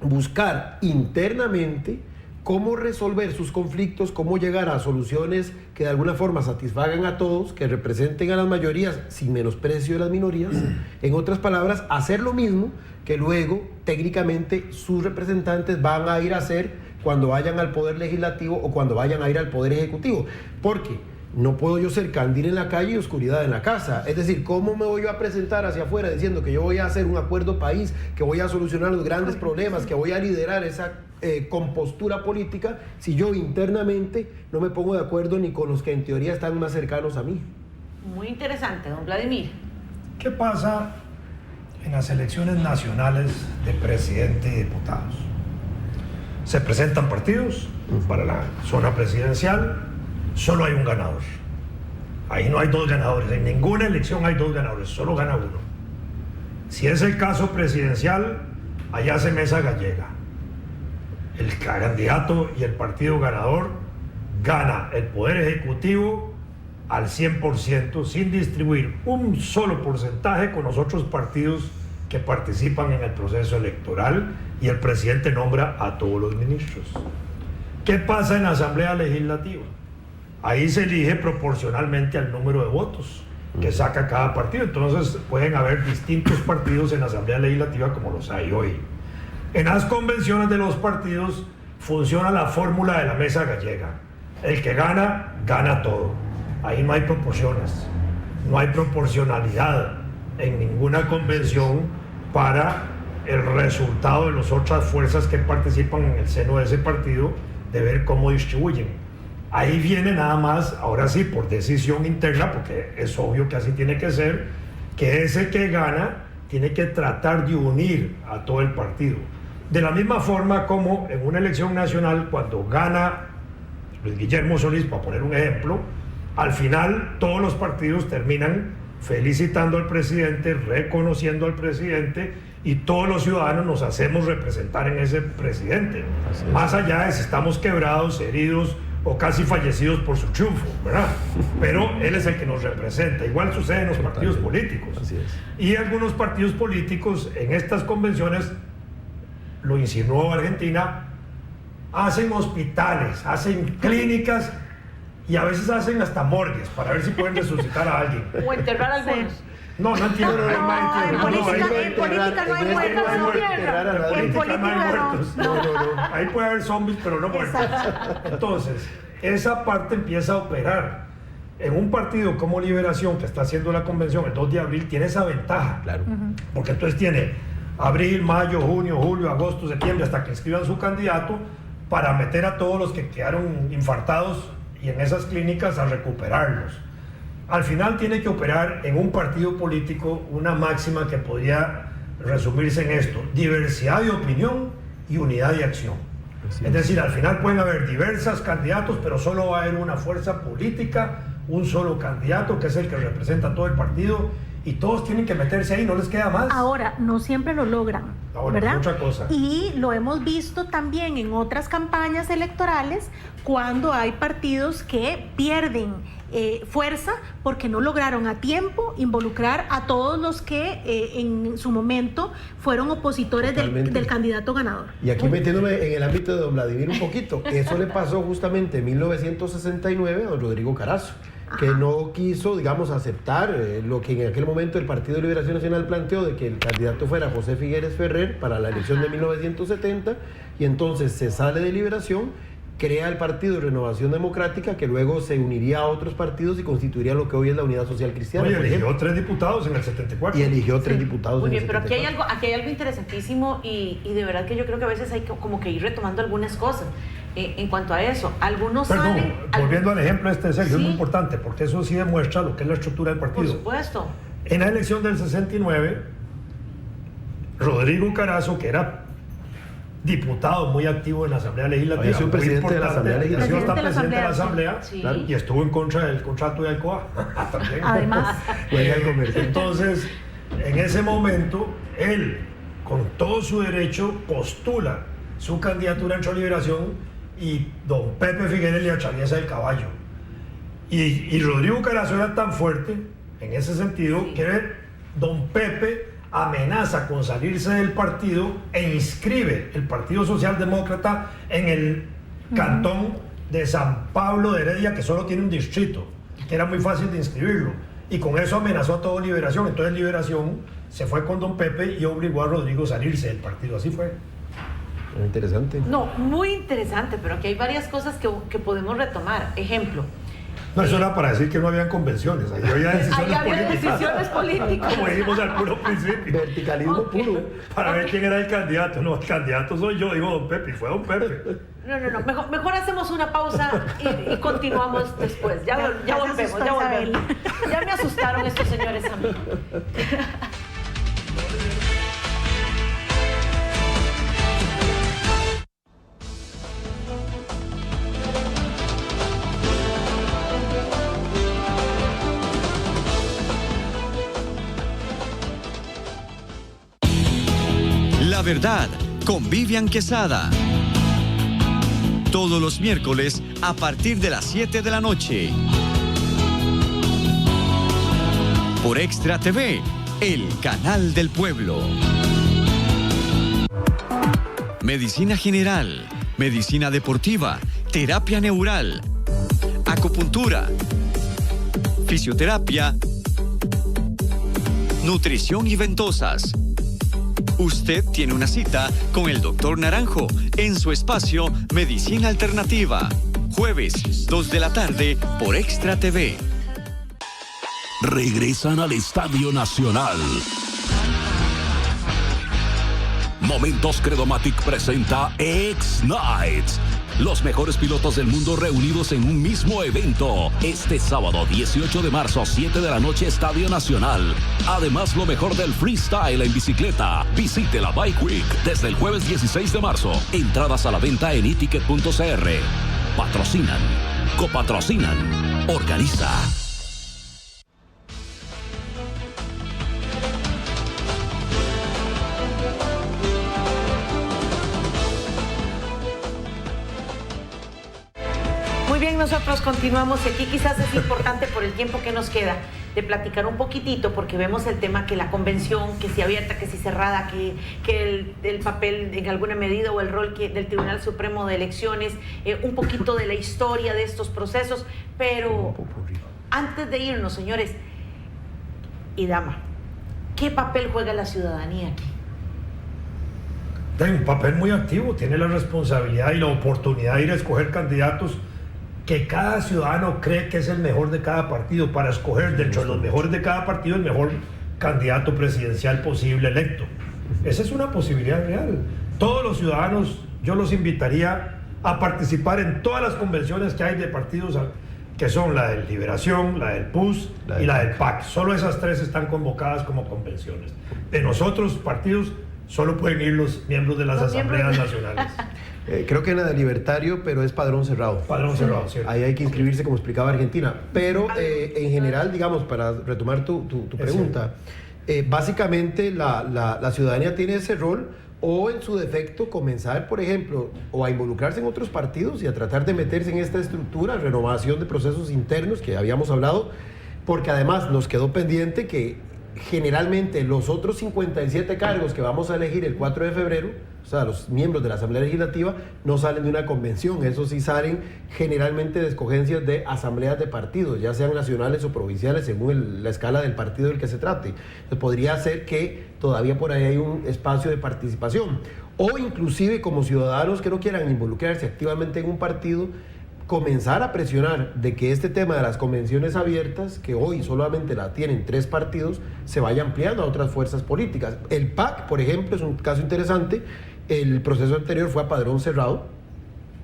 buscar internamente cómo resolver sus conflictos, cómo llegar a soluciones que de alguna forma satisfagan a todos, que representen a las mayorías sin menosprecio de las minorías. En otras palabras, hacer lo mismo que luego técnicamente sus representantes van a ir a hacer cuando vayan al Poder Legislativo o cuando vayan a ir al Poder Ejecutivo. Porque no puedo yo ser candil en la calle y oscuridad en la casa. Es decir, ¿cómo me voy yo a presentar hacia afuera diciendo que yo voy a hacer un acuerdo país, que voy a solucionar los grandes problemas, que voy a liderar esa compostura política, si yo internamente no me pongo de acuerdo ni con los que en teoría están más cercanos a mí? Muy interesante, don Vladimir. ¿Qué pasa en las elecciones nacionales de presidente y diputados? Se presentan partidos para la zona presidencial, solo hay un ganador. Ahí no hay dos ganadores, en ninguna elección hay dos ganadores, solo gana uno. Si es el caso presidencial, allá se mesa gallega. El candidato y el partido ganador gana el Poder Ejecutivo al 100%, sin distribuir un solo porcentaje con los otros partidos que participan en el proceso electoral, y el presidente nombra a todos los ministros. ¿Qué pasa en la Asamblea Legislativa? Ahí se elige proporcionalmente al número de votos que saca cada partido. Entonces pueden haber distintos partidos en la Asamblea Legislativa como los hay hoy. En las convenciones de los partidos funciona la fórmula de la mesa gallega. El que gana, gana todo. Ahí no hay proporciones, no hay proporcionalidad en ninguna convención para el resultado de las otras fuerzas que participan en el seno de ese partido, de ver cómo distribuyen. Ahí viene nada más, ahora sí, por decisión interna, porque es obvio que así tiene que ser, que ese que gana tiene que tratar de unir a todo el partido. De la misma forma como en una elección nacional, cuando gana Luis Guillermo Solís, para poner un ejemplo, al final todos los partidos terminan felicitando al presidente, reconociendo al presidente, y todos los ciudadanos nos hacemos representar en ese presidente. Más allá de si estamos quebrados, heridos o casi fallecidos por su triunfo, ¿verdad? Pero él es el que nos representa. Igual sucede en los partidos políticos. Así es. Y algunos partidos políticos en estas convenciones, lo insinuó Argentina, hacen hospitales, hacen clínicas y a veces hacen hasta morgues para ver si pueden resucitar a alguien. O enterrar a algunos. No entiendo. En política no hay muertos. En política no hay muertos. No. Ahí puede haber zombies, pero no muertos. Entonces, esa parte empieza a operar. En un partido como Liberación, que está haciendo la convención el 2 de abril, tiene esa ventaja. Claro. Porque entonces tiene abril, mayo, junio, julio, agosto, septiembre, hasta que inscriban su candidato, para meter a todos los que quedaron infartados y en esas clínicas a recuperarlos. Al final tiene que operar en un partido político una máxima que podría resumirse en esto: diversidad de opinión y unidad de acción. Es decir, al final pueden haber diversos candidatos, pero solo va a haber una fuerza política, un solo candidato que es el que representa a todo el partido, y todos tienen que meterse ahí, no les queda más. Ahora, no siempre lo logran, ¿verdad? Mucha cosa. Y lo hemos visto también en otras campañas electorales, cuando hay partidos que pierden fuerza porque no lograron a tiempo involucrar a todos los que en su momento fueron opositores del candidato ganador. Y aquí metiéndome en el ámbito de don Vladimir un poquito, eso le pasó justamente en 1969 a don Rodrigo Carazo, que no quiso, digamos, aceptar lo que en aquel momento el Partido de Liberación Nacional planteó, de que el candidato fuera José Figueres Ferrer para la elección de 1970, y entonces se sale de Liberación, crea el Partido de Renovación Democrática, que luego se uniría a otros partidos y constituiría lo que hoy es la Unidad Social Cristiana. Oye, eligió 3 diputados en el 74. Y eligió 3 diputados Muy en bien, el pero 74. aquí hay algo interesantísimo y de verdad que yo creo que a veces hay como que ir retomando algunas cosas. En cuanto a eso, algunos Perdón, volviendo al ejemplo Sergio, Sí. es muy importante, porque eso sí demuestra lo que es la estructura del partido. Por supuesto. En la elección del 69, Rodrigo Carazo, que era diputado muy activo en la Asamblea Legislativa, Había sido presidente de la Asamblea Legislativa. Está presidente de la Asamblea, Sí. y estuvo en contra del contrato de Alcoa. También. Además, Entonces, en ese momento, él, con todo su derecho, postula su candidatura en Liberación, y don Pepe Figueres le atraviesa el caballo. Y Rodrigo Carazo era tan fuerte en ese sentido que don Pepe amenaza con salirse del partido e inscribe el Partido Socialdemócrata en el cantón de San Pablo de Heredia, que solo tiene un distrito, que era muy fácil de inscribirlo, y con eso amenazó a todo Liberación. Entonces Liberación se fue con don Pepe y obligó a Rodrigo a salirse del partido. Así fue. Interesante. No, muy interesante, pero aquí hay varias cosas que podemos retomar. Ejemplo. No, eso era para decir que no habían convenciones, ahí había decisiones políticas. Como dijimos al puro principio. Verticalismo puro. Para ver quién era el candidato. No, el candidato soy yo, digo don Pepe, y fue don Pepe. No. Mejor hacemos una pausa y continuamos después. Ya volvemos. Ya me asustaron estos señores a mí. La verdad, con Vivian Quesada. Todos los miércoles a partir de las 7 de la noche. Por Extra TV, el canal del pueblo. Medicina general, medicina deportiva, terapia neural, acupuntura, fisioterapia, nutrición y ventosas. Usted tiene una cita con el Dr. Naranjo en su espacio Medicina Alternativa. Jueves, 2 de la tarde por Extra TV. Regresan al Estadio Nacional. Momentos Credomatic presenta X-Nights. Los mejores pilotos del mundo reunidos en un mismo evento. Este sábado 18 de marzo, 7 de la noche, Estadio Nacional. Además, lo mejor del freestyle en bicicleta. Visite la Bike Week desde el jueves 16 de marzo. Entradas a la venta en eticket.cr. Patrocinan, copatrocinan, organiza. Muy bien, nosotros continuamos y aquí quizás es importante por el tiempo que nos queda de platicar un poquitito porque vemos el tema que la convención, que si abierta, que si cerrada, que el papel en alguna medida o el rol del Tribunal Supremo de Elecciones, un poquito de la historia de estos procesos, pero antes de irnos, señores y dama, ¿qué papel juega la ciudadanía aquí? Tiene un papel muy activo, tiene la responsabilidad y la oportunidad de ir a escoger candidatos que cada ciudadano cree que es el mejor de cada partido para escoger dentro de los mejores de cada partido el mejor candidato presidencial posible electo. Esa es una posibilidad real. Todos los ciudadanos, yo los invitaría a participar en todas las convenciones que hay de partidos, que son la de Liberación, la del PUS y la del PAC. Solo esas tres están convocadas como convenciones. De nosotros, partidos, solo pueden ir los miembros de las asambleas nacionales. Creo que en la de Libertario, pero es padrón cerrado. Padrón cerrado, cierto. Ahí hay que inscribirse, como explicaba Argentina. Pero en general, digamos, para retomar tu pregunta, básicamente la ciudadanía tiene ese rol, o en su defecto comenzar, por ejemplo, o a involucrarse en otros partidos y a tratar de meterse en esta estructura, renovación de procesos internos que habíamos hablado, porque además nos quedó pendiente que generalmente los otros 57 cargos que vamos a elegir el 4 de febrero, o sea, los miembros de la Asamblea Legislativa, no salen de una convención, esos sí salen generalmente de escogencias de asambleas de partidos, ya sean nacionales o provinciales, según la escala del partido del que se trate. Entonces, podría ser que todavía por ahí hay un espacio de participación, o inclusive como ciudadanos que no quieran involucrarse activamente en un partido, comenzar a presionar de que este tema de las convenciones abiertas, que hoy solamente la tienen 3 partidos, se vaya ampliando a otras fuerzas políticas. El PAC, por ejemplo, es un caso interesante. El proceso anterior fue a padrón cerrado.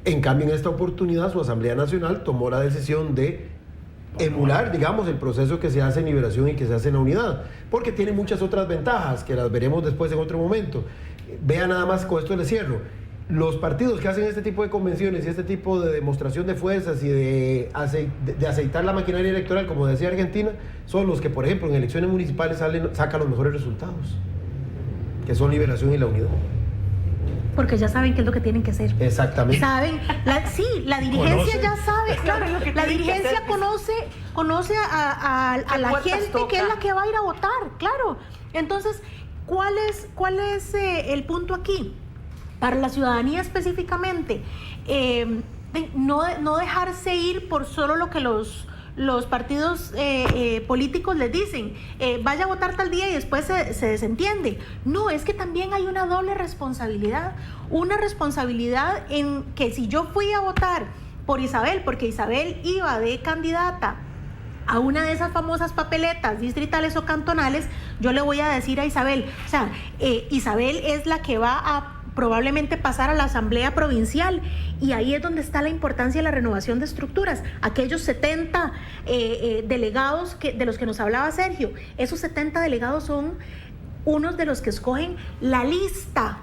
En cambio, en esta oportunidad, su Asamblea Nacional tomó la decisión de emular, digamos, el proceso que se hace en Liberación y que se hace en la Unidad, porque tiene muchas otras ventajas que las veremos después en otro momento. Vea nada más, con esto le cierro. Los partidos que hacen este tipo de convenciones y este tipo de demostración de fuerzas y de aceitar la maquinaria electoral, como decía Argentina, son los que, por ejemplo, en elecciones municipales sacan los mejores resultados, que son Liberación y la Unidad. Porque ya saben qué es lo que tienen que hacer. Exactamente. Saben, la dirigencia ya sabe, claro, la dirigencia conoce a la gente que es la que va a ir a votar, claro. Entonces, ¿cuál es el punto aquí? Para la ciudadanía específicamente, no dejarse ir por solo lo que los los partidos políticos les dicen, vaya a votar tal día y después se desentiende. No, es que también hay una doble responsabilidad. Una responsabilidad en que si yo fui a votar por Isabel, porque Isabel iba de candidata a una de esas famosas papeletas distritales o cantonales, yo le voy a decir a Isabel, o sea, Isabel es la que va a probablemente pasar a la asamblea provincial, y ahí es donde está la importancia de la renovación de estructuras. Aquellos 70 delegados de los que nos hablaba Sergio, esos 70 delegados son unos de los que escogen la lista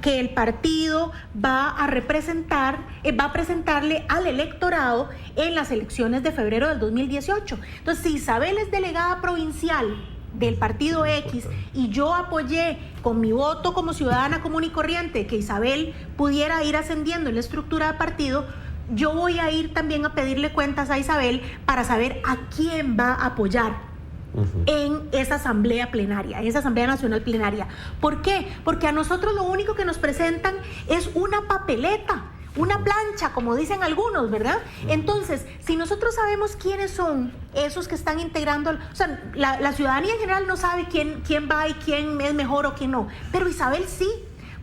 que el partido va a representar, va a presentarle al electorado en las elecciones de febrero del 2018. Entonces, si Isabel es delegada provincial del partido X y yo apoyé con mi voto como ciudadana común y corriente que Isabel pudiera ir ascendiendo en la estructura de partido, yo voy a ir también a pedirle cuentas a Isabel para saber a quién va a apoyar en esa asamblea plenaria, en esa asamblea nacional plenaria. ¿Por qué? Porque a nosotros lo único que nos presentan es una papeleta, una plancha, como dicen algunos, ¿verdad? Entonces, si nosotros sabemos quiénes son esos que están integrando, o sea, la ciudadanía en general no sabe quién va y quién es mejor o quién no, pero Isabel sí,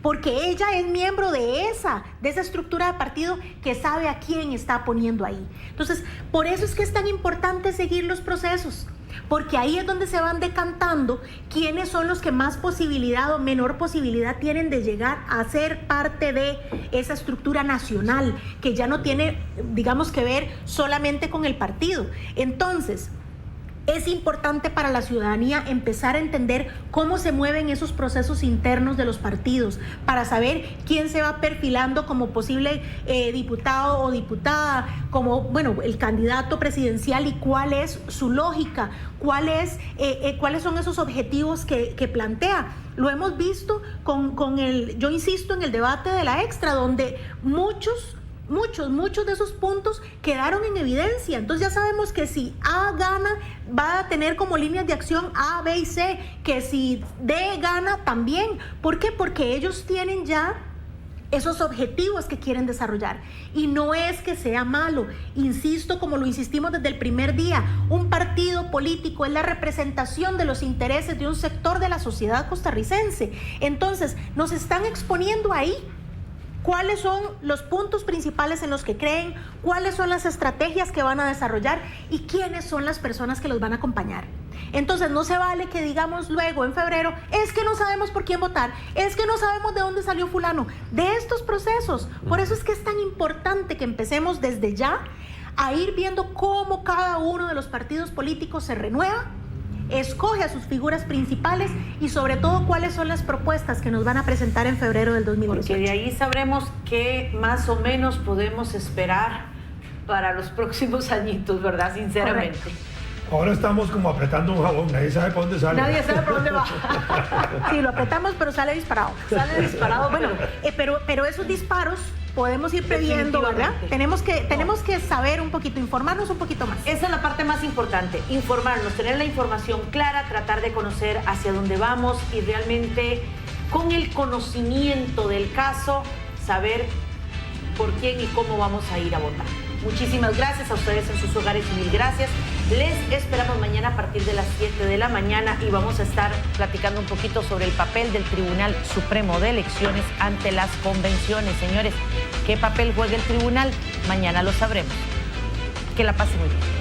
porque ella es miembro de esa estructura de partido que sabe a quién está poniendo ahí. Entonces, por eso es que es tan importante seguir los procesos, porque ahí es donde se van decantando quiénes son los que más posibilidad o menor posibilidad tienen de llegar a ser parte de esa estructura nacional, que ya no tiene, digamos, que ver solamente con el partido. Entonces, es importante para la ciudadanía empezar a entender cómo se mueven esos procesos internos de los partidos, para saber quién se va perfilando como posible diputado o diputada, como, bueno, el candidato presidencial, y cuál es su lógica, cuáles son esos objetivos que plantea. Lo hemos visto yo insisto, en el debate de la Extra, donde muchos de esos puntos quedaron en evidencia. Entonces ya sabemos que si A gana, va a tener como líneas de acción A, B y C, que si D gana también. ¿Por qué? Porque ellos tienen ya esos objetivos que quieren desarrollar. Y no es que sea malo, insisto, como lo insistimos desde el primer día, un partido político es la representación de los intereses de un sector de la sociedad costarricense. Entonces, nos están exponiendo ahí cuáles son los puntos principales en los que creen, cuáles son las estrategias que van a desarrollar y quiénes son las personas que los van a acompañar. Entonces no se vale que digamos luego en febrero, es que no sabemos por quién votar, es que no sabemos de dónde salió fulano, de estos procesos. Por eso es que es tan importante que empecemos desde ya a ir viendo cómo cada uno de los partidos políticos se renueva, escoge a sus figuras principales y sobre todo cuáles son las propuestas que nos van a presentar en febrero del 2018. Porque de ahí sabremos qué más o menos podemos esperar para los próximos añitos, ¿verdad? Sinceramente. Correcto. Ahora estamos como apretando un jabón, nadie sabe por dónde sale. Nadie sabe por dónde va. Sí, lo apretamos, pero sale disparado. Sale disparado, bueno, pero esos disparos podemos ir previendo, ¿verdad? Tenemos que saber un poquito, informarnos un poquito más. Esa es la parte más importante, informarnos, tener la información clara, tratar de conocer hacia dónde vamos y realmente con el conocimiento del caso saber por quién y cómo vamos a ir a votar. Muchísimas gracias a ustedes en sus hogares, mil gracias. Les esperamos mañana a partir de las 7 de la mañana y vamos a estar platicando un poquito sobre el papel del Tribunal Supremo de Elecciones ante las convenciones. Señores, ¿qué papel juega el tribunal? Mañana lo sabremos. Que la pasen muy bien.